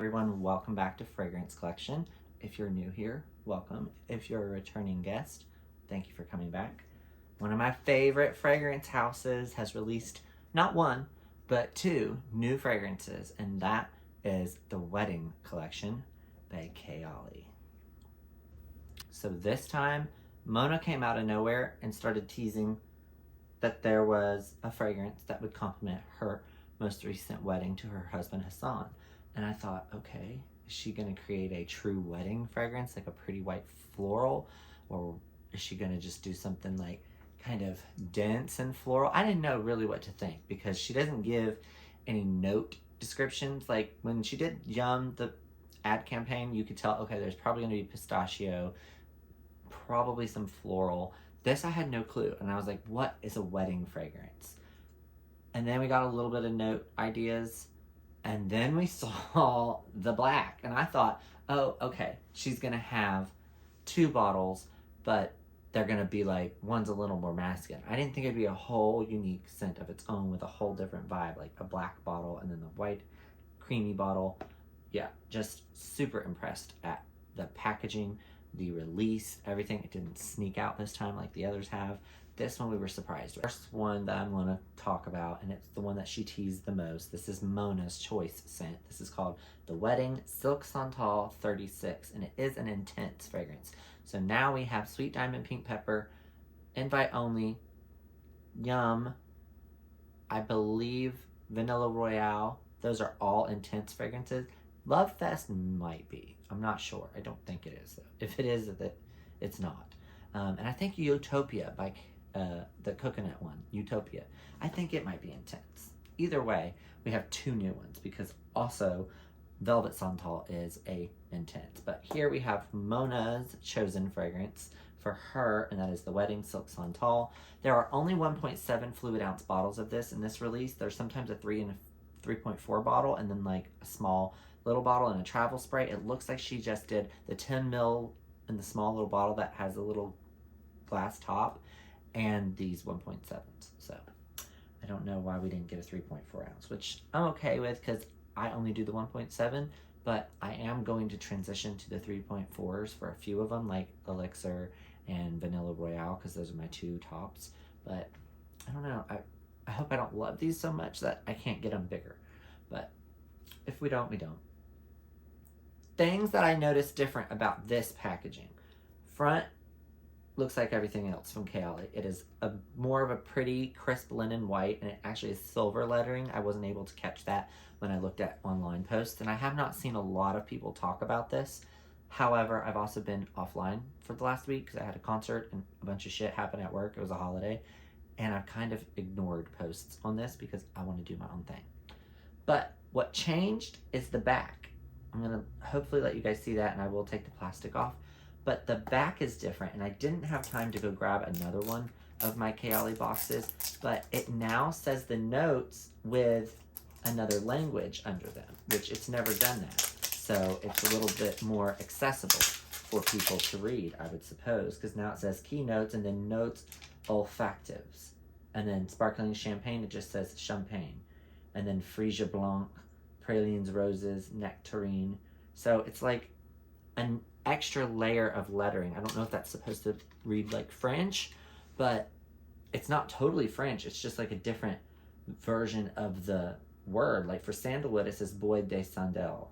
Everyone, welcome back to Fragrance Collection. If you're new here, welcome. If you're a returning guest, thank you for coming back. One of my favorite fragrance houses has released not one, but two new fragrances, and that is the Wedding Collection by Kayali. So this time, Mona came out of nowhere and started teasing that there was a fragrance that would complement her most recent wedding to her husband Hassan. And I thought, okay, is she gonna create a true wedding fragrance, like a pretty white floral? Or is she gonna just do something like kind of dense and floral? I didn't know really what to think because she doesn't give any note descriptions. Like when she did Yum, the ad campaign, you could tell, okay, there's probably gonna be pistachio, probably some floral. This I had no clue, and I was like, what is a wedding fragrance? And then we got a little bit of note ideas, and then we saw the black, and I thought, oh, okay, she's gonna have two bottles, but they're gonna be like, one's a little more masculine. I didn't think it'd be a whole unique scent of its own with a whole different vibe, like a black bottle and then the white creamy bottle. Yeah, just super impressed at the packaging, the release, everything. It didn't sneak out this time like the others have. This one we were surprised with. First one that I'm going to talk about, and it's the one that she teased the most. This is Mona's choice scent. This is called the Wedding Silk Santal 36, and it is an intense fragrance. So now we have sweet diamond pink pepper, invite only, Yum, I believe Vanilla Royale. Those are all intense fragrances. Love Fest might be. I'm not sure. I don't think it is, though. If it is, it's not. And I think Utopia by the coconut one, Utopia. I think it might be intense. Either way, we have two new ones because also Velvet Santal is a intense. But here we have Mona's chosen fragrance for her, and that is the Wedding Silk Santal. There are only 1.7 fluid ounce bottles of this in this release. There's sometimes a 3 and a 3.4 bottle, and then like a small little bottle and a travel spray. It looks like she just did the 10 ml in the small little bottle that has a little glass top, and these 1.7s. So I don't know why we didn't get a 3.4 ounce, which I'm okay with because I only do the 1.7, but I am going to transition to the 3.4s for a few of them, like Elixir and Vanilla Royale, because those are my two tops. But I don't know. I hope I don't love these so much that I can't get them bigger. But if we don't, we don't. Things that I noticed different about this packaging. Front looks like everything else from Kayali. It is more of a pretty crisp linen white, and it actually is silver lettering. I wasn't able to catch that when I looked at online posts, and I have not seen a lot of people talk about this. However, I've also been offline for the last week because I had a concert and a bunch of shit happened at work. It was a holiday, and I've kind of ignored posts on this because I want to do my own thing. But what changed is the back. I'm going to hopefully let you guys see that, and I will take the plastic off. But the back is different, and I didn't have time to go grab another one of my Kayali boxes, but it now says the notes with another language under them, which it's never done that. So it's a little bit more accessible for people to read, I would suppose, because now it says keynotes and then notes olfactives. And then sparkling champagne, it just says champagne. And then Frisia Blanc, pralines, roses, nectarine. So it's like an extra layer of lettering. I don't know if that's supposed to read like French, but it's not totally French. It's just like a different version of the word. Like for sandalwood, it says Bois de Santal,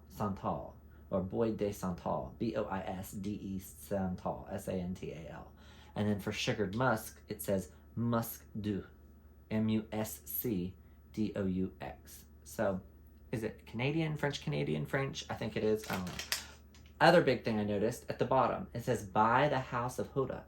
or Bois de Santal, Boisde Santal, Santal. And then for sugared musk, it says Musc du, Muscdaux. So is it Canadian, French, Canadian, French? I think it is. I don't know. Other big thing I noticed at the bottom, it says by the house of Huda.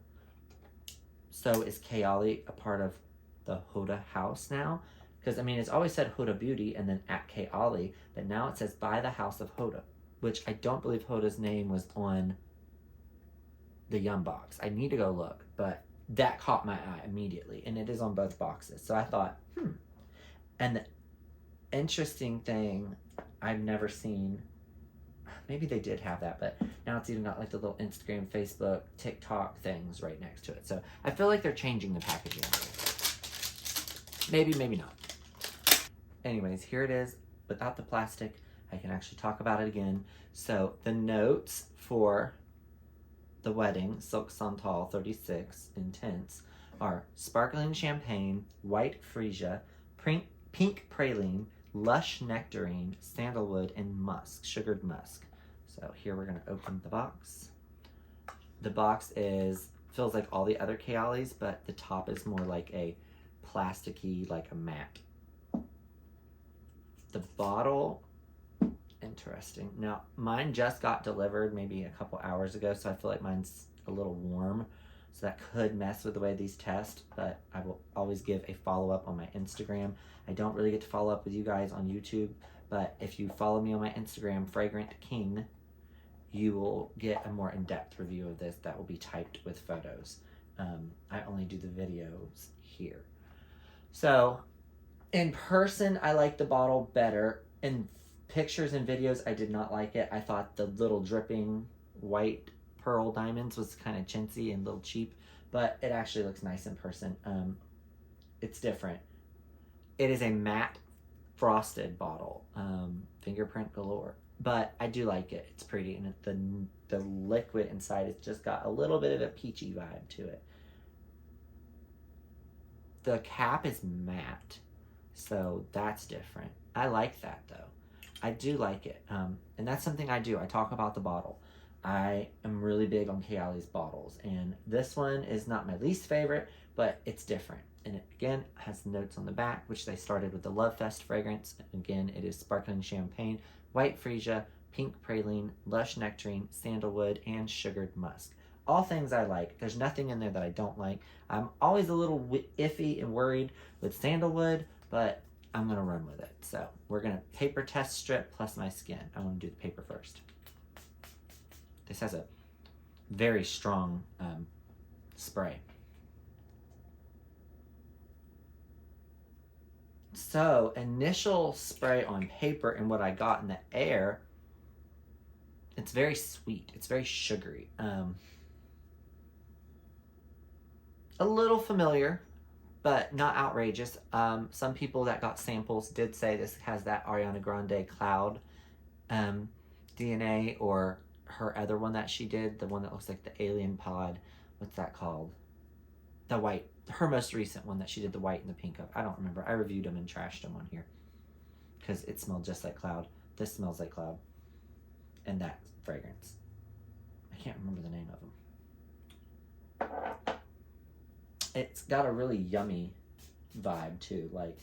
So is Kayali a part of the Huda house now? Because I mean, it's always said Huda Beauty and then at Kayali, but now it says by the house of Huda, which I don't believe Huda's name was on the Yum box. I need to go look, but that caught my eye immediately, and it is on both boxes. So I thought, And the interesting thing I've never seen, maybe they did have that, but now it's even got like the little Instagram, Facebook, TikTok things right next to it. So I feel like they're changing the packaging. Maybe, maybe not. Anyways, here it is without the plastic. I can actually talk about it again. So the notes for the wedding, Silk Santal 36 Intense, are sparkling champagne, white freesia, pink praline, lush nectarine, sandalwood, and musk, sugared musk. So here we're gonna open the box. The box feels like all the other Kayalis, but the top is more like a plasticky, like a matte. The bottle, interesting. Now, mine just got delivered maybe a couple hours ago, so I feel like mine's a little warm. So that could mess with the way these test, but I will always give a follow-up on my Instagram. I don't really get to follow up with you guys on YouTube, but if you follow me on my Instagram, Fragrant King, you will get a more in-depth review of this that will be typed with photos. I only do the videos here. So in person, I like the bottle better. In pictures and videos, I did not like it. I thought the little dripping white pearl diamonds was kind of chintzy and a little cheap, but it actually looks nice in person. It's different. It is a matte frosted bottle, fingerprint galore, but I do like it. It's pretty, and the liquid inside has just got a little bit of a peachy vibe to it. The cap is matte, so that's different. I like that though. I do like it, and that's something I do. I talk about the bottle. I am really big on Kayali's bottles, and this one is not my least favorite, but it's different. And it, again, has notes on the back, which they started with the Love Fest fragrance. Again, it is sparkling champagne, white freesia, pink praline, lush nectarine, sandalwood, and sugared musk. All things I like. There's nothing in there that I don't like. I'm always a little iffy and worried with sandalwood, but I'm going to run with it. So we're going to paper test strip plus my skin. I want to do the paper first. This has a very strong spray. So initial spray on paper and what I got in the air, it's very sweet. It's very sugary. A little familiar, but not outrageous. Some people that got samples did say this has that Ariana Grande Cloud DNA, or her other one that she did, the one that looks like the alien pod. What's that called? The white. Her most recent one that she did the white and the pink of. I don't remember. I reviewed them and trashed them on here because it smelled just like Cloud. This smells like Cloud. And that fragrance. I can't remember the name of them. It's got a really yummy vibe too, like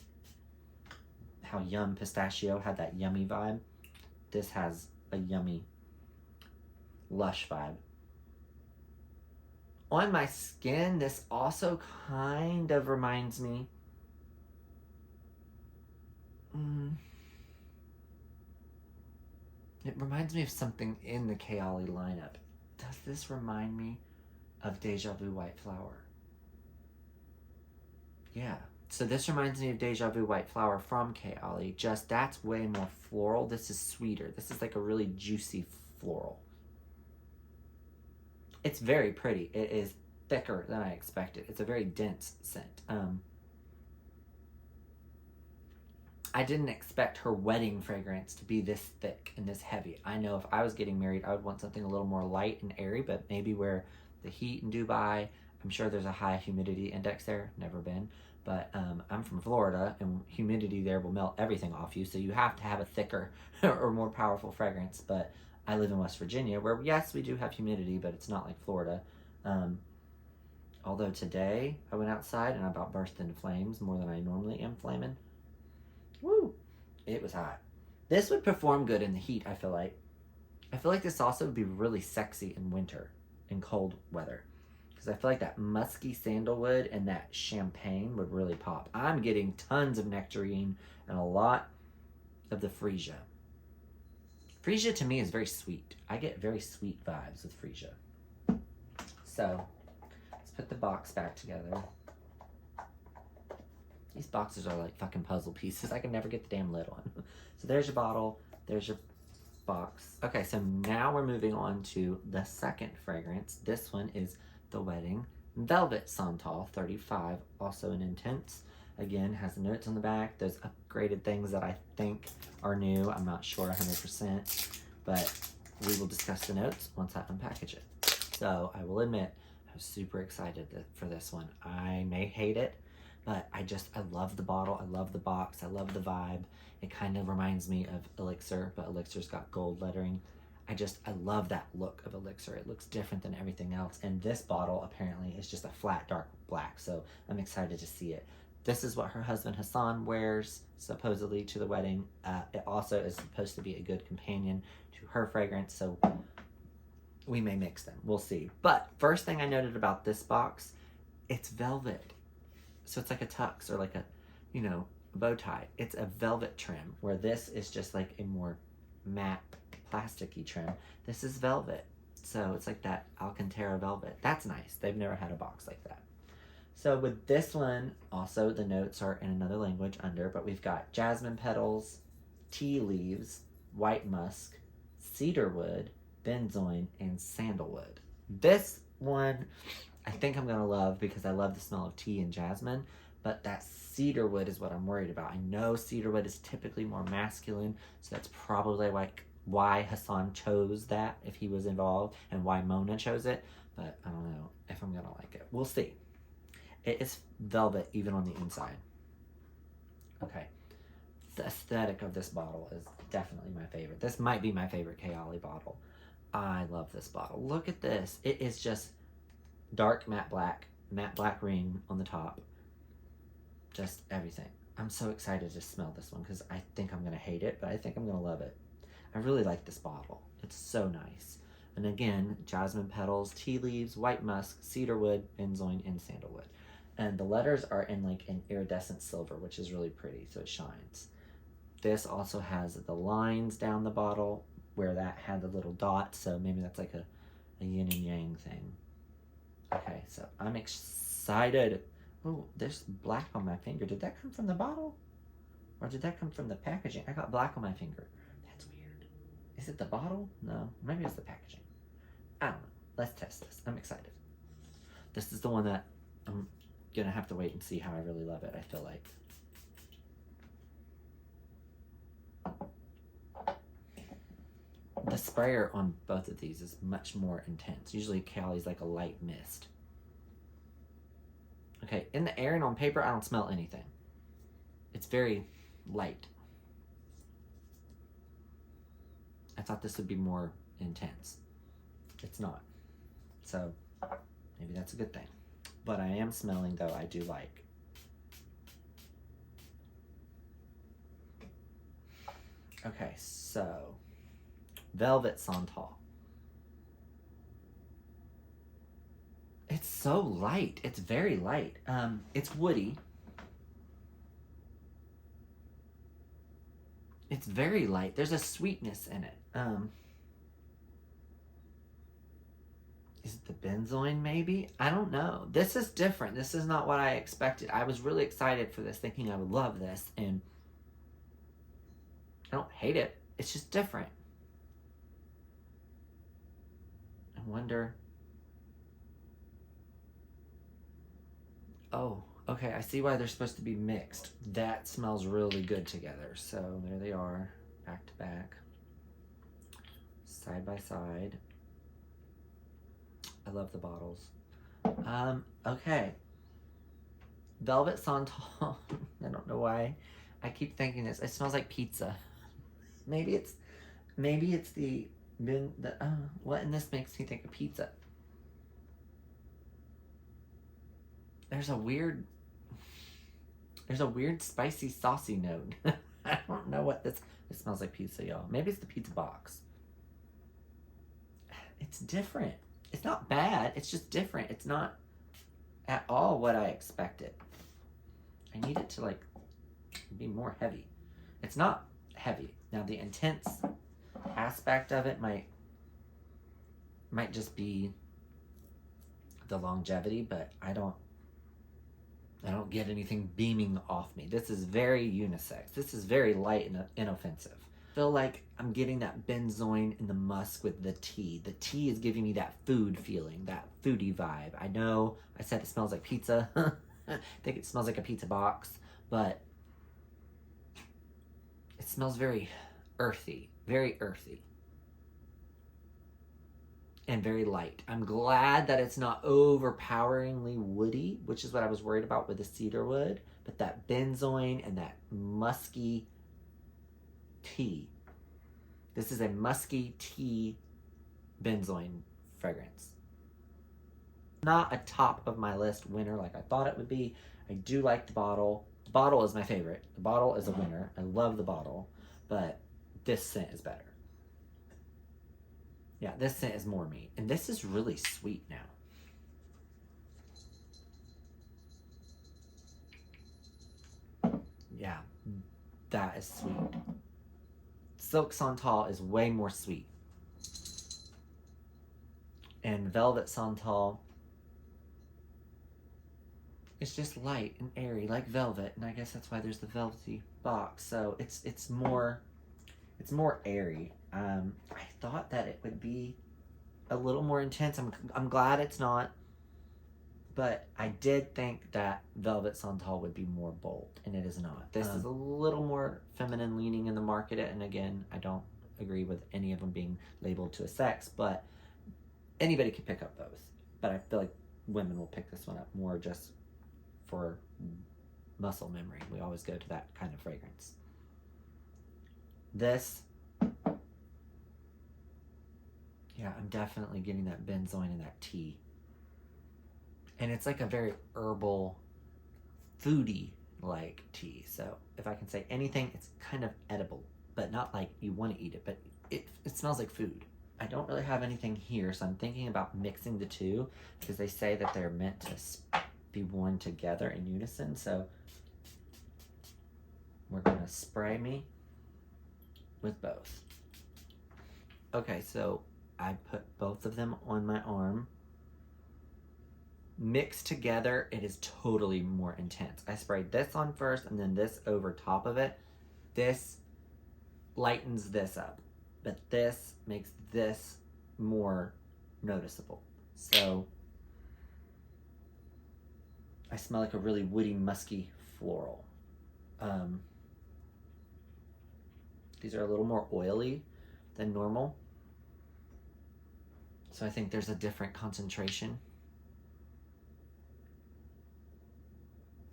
how Yum Pistachio had that yummy vibe. This has a yummy, lush vibe. On my skin, this also kind of reminds me, it reminds me of something in the Kayali lineup. Does this remind me of Deja Vu White Flower? Yeah. So this reminds me of Deja Vu White Flower from Kayali, just that's way more floral. This is sweeter. This is like a really juicy floral. It's very pretty. It is thicker than I expected. It's a very dense scent. I didn't expect her wedding fragrance to be this thick and this heavy. I know if I was getting married, I would want something a little more light and airy, but maybe where the heat in Dubai, I'm sure there's a high humidity index there. Never been. But I'm from Florida, and humidity there will melt everything off you, so you have to have a thicker or more powerful fragrance. But I live in West Virginia, where, yes, we do have humidity, but it's not like Florida. Although today, I went outside and I about burst into flames more than I normally am flaming. Woo! It was hot. This would perform good in the heat, I feel like. I feel like this also would be really sexy in winter, in cold weather. Because I feel like that musky sandalwood and that champagne would really pop. I'm getting tons of nectarine and a lot of the freesia. Freesia to me is very sweet. I get very sweet vibes with freesia. So, let's put the box back together. These boxes are like fucking puzzle pieces. I can never get the damn lid on. So there's your bottle. There's your box. Okay, so now we're moving on to the second fragrance. This one is the Wedding Velvet Santal 35, also an intense. Again, has the notes on the back, those upgraded things that I think are new. I'm not sure 100%, but we will discuss the notes once I unpackage it. So I will admit, I was super excited for this one. I may hate it, but I love the bottle, I love the box, I love the vibe. It kind of reminds me of Elixir, but Elixir's got gold lettering. I love that look of Elixir. It looks different than everything else. And this bottle apparently is just a flat dark black, so I'm excited to see it. This is what her husband Hassan wears, supposedly, to the wedding. It also is supposed to be a good companion to her fragrance, so we may mix them. We'll see. But first thing I noted about this box, it's velvet. So it's like a tux or like a, bow tie. It's a velvet trim, where this is just like a more matte plasticky trim. This is velvet. So it's like that Alcantara velvet. That's nice. They've never had a box like that. So with this one, also the notes are in another language under, but we've got jasmine petals, tea leaves, white musk, cedarwood, benzoin, and sandalwood. This one I think I'm going to love because I love the smell of tea and jasmine, but that cedarwood is what I'm worried about. I know cedarwood is typically more masculine, so that's probably why Hassan chose that if he was involved, and why Mona chose it, but I don't know if I'm going to like it. We'll see. It is velvet even on the inside. Okay. The aesthetic of this bottle is definitely my favorite. This might be my favorite Kayali bottle. I love this bottle. Look at this. It is just dark matte black ring on the top. Just everything. I'm so excited to smell this one because I think I'm going to hate it, but I think I'm going to love it. I really like this bottle. It's so nice. And again, jasmine petals, tea leaves, white musk, cedarwood, benzoin, and sandalwood. And the letters are in like an iridescent silver, which is really pretty, so it shines. This also has the lines down the bottle where that had the little dot, so maybe that's like a yin and yang thing. Okay, so I'm excited. Oh, there's black on my finger. Did that come from the bottle? Or did that come from the packaging? I got black on my finger. That's weird. Is it the bottle? No, maybe it's the packaging. I don't know. Let's test this. I'm excited. This is the one that I'm gonna have to wait and see how I really love it, I feel like. The sprayer on both of these is much more intense. Usually Kayali's like a light mist. Okay, in the air and on paper, I don't smell anything. It's very light. I thought this would be more intense. It's not. So, maybe that's a good thing. But I am smelling, though, I do like. Okay, so Velvet Santal. It's so light. It's very light. It's woody. It's very light. There's a sweetness in it. Is it the benzoin maybe? I don't know. This is different. This is not what I expected. I was really excited for this, thinking I would love this, and I don't hate it. It's just different. I wonder. Oh, okay. I see why they're supposed to be mixed. That smells really good together. So there they are, back to back, side by side. I love the bottles. Okay. Velvet Santal. I don't know why I keep thinking this. It smells like pizza. Maybe it's the what in this makes me think of pizza. There's a weird spicy saucy note. I don't know what this. It smells like pizza, y'all. Maybe it's the pizza box. It's different. It's not bad. It's just different. It's not at all what I expected. I need it to like be more heavy. It's not heavy. Now the intense aspect of it might just be the longevity, but I don't get anything beaming off me. This is very unisex. This is very light and inoffensive. I feel like I'm getting that benzoin and the musk with the tea. The tea is giving me that food feeling, that foodie vibe. I know I said it smells like pizza. I think it smells like a pizza box, but it smells very earthy, and very light. I'm glad that it's not overpoweringly woody, which is what I was worried about with the cedar wood, but that benzoin and that musky tea. This is a musky tea benzoin fragrance. Not a top of my list winner like I thought it would be. I do like the bottle. The bottle is my favorite. The bottle is a winner. I love the bottle, but this scent is better. Yeah, this scent is more me. And this is really sweet now. Yeah, that is sweet. Silk Santal is way more sweet. And Velvet Santal is just light and airy, like velvet. And I guess that's why there's the velvety box. So it's more airy. I thought that it would be a little more intense. I'm glad it's not. But I did think that Velvet Santal would be more bold, and it is not. This is a little more feminine leaning in the market, and again, I don't agree with any of them being labeled to a sex, but anybody could pick up both. But I feel like women will pick this one up more just for muscle memory. We always go to that kind of fragrance. This, yeah, I'm definitely getting that benzoin and that tea. And it's like a very herbal, foodie-like tea. So if I can say anything, it's kind of edible, but not like you want to eat it, but it smells like food. I don't really have anything here, so I'm thinking about mixing the two because they say that they're meant to be worn together in unison. So we're going to spray me with both. Okay, so I put both of them on my arm. Mixed together, it is totally more intense. I sprayed this on first and then this over top of it. This lightens this up, but this makes this more noticeable. So I smell like a really woody, musky floral. These are a little more oily than normal. So I think there's a different concentration.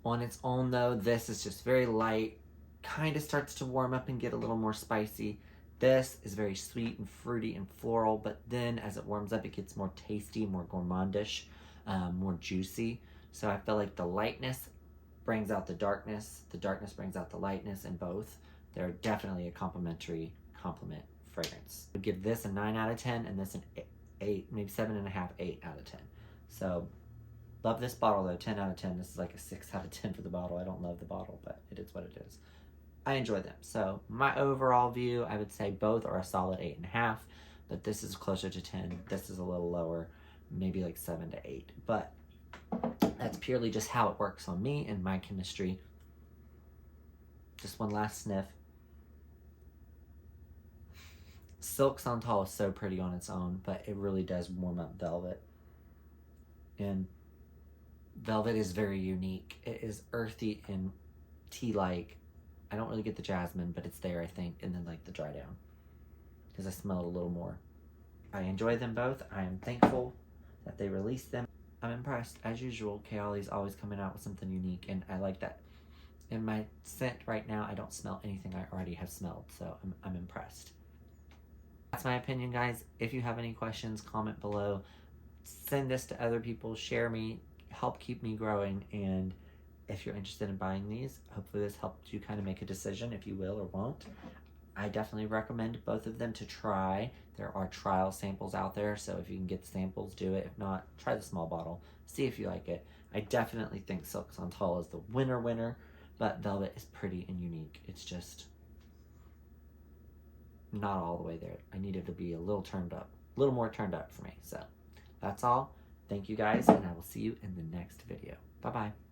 On its own though, this is just very light, kind of starts to warm up and get a little more spicy. This is very sweet and fruity and floral, but then as it warms up, it gets more tasty, more gourmandish, more juicy. So I feel like the lightness brings out the darkness brings out the lightness, and both. They're definitely a complement fragrance. I would give this a 9 out of 10 and this an 8, maybe 7.5, 8 out of 10. So love this bottle though, 10 out of 10. This is like a 6 out of 10 for the bottle. I don't love the bottle, but it is what it is. I enjoy them. So my overall view, I would say both are a solid 8.5, but this is closer to 10. This is a little lower, maybe like 7 to 8. But that's purely just how it works on me and my chemistry. Just one last sniff. Silk Santal is so pretty on its own, but it really does warm up Velvet. And Velvet is very unique. It is earthy and tea-like. I don't really get the jasmine, but it's there, I think, and then like the dry down, because I smell it a little more. I enjoy them both. I am thankful that they released them. I'm impressed. As usual, Kayali's always coming out with something unique, and I like that. In my scent right now, I don't smell anything I already have smelled, so I'm impressed. That's my opinion, guys. If you have any questions, comment below. Send this to other people. Share me. Help keep me growing. And if you're interested in buying these, hopefully this helped you kind of make a decision if you will or won't. I definitely recommend both of them to try. There are trial samples out there, so if you can get the samples, do it. If not, try the small bottle. See if you like it. I definitely think Silk Santal is the winner, but Velvet is pretty and unique. It's just not all the way there. I needed to be a little more turned up for me. So that's all. Thank you guys, and I will see you in the next video. Bye-bye.